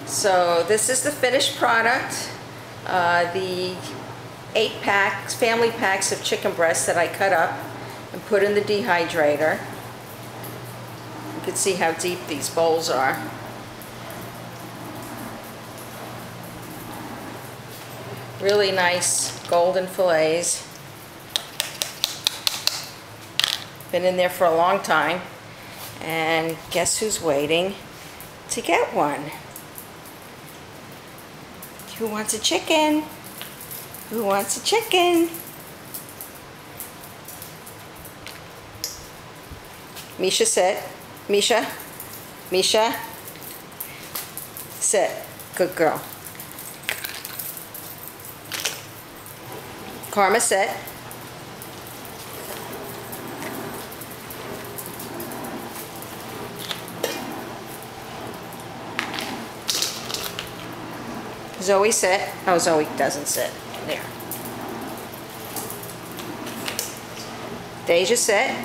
So this is the finished product. The 8 packs, family packs of chicken breasts that I cut up and put in the dehydrator. You can see how deep these bowls are. Really nice golden fillets. Been in there for a long time. And guess who's waiting to get one? Who wants a chicken? Who wants a chicken? Misha, sit. Misha. Misha. Sit. Good girl. Karma, sit. Zoe, sit. Oh, Zoe doesn't sit. There. Deja, sit.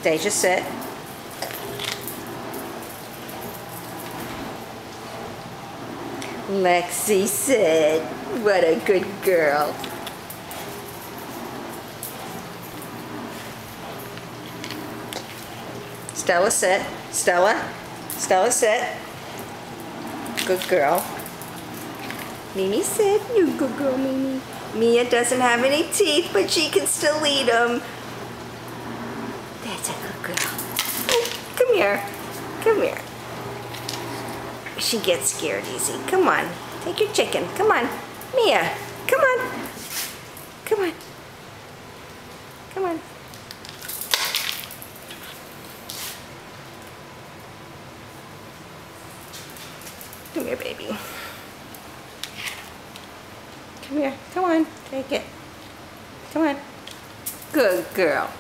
Deja, sit. Lexi, sit. What a good girl. Stella, sit. Stella. Stella, sit. Good girl. Mimi, sit. You good girl, Mimi. Mia doesn't have any teeth, but she can still eat them. That's a good girl. Oh, come here. Come here. She gets scared easy. Come on. Take your chicken. Come on. Mia, come on. Come on. Come on. Come here, baby. Come here. Come on. Take it. Come on. Good girl.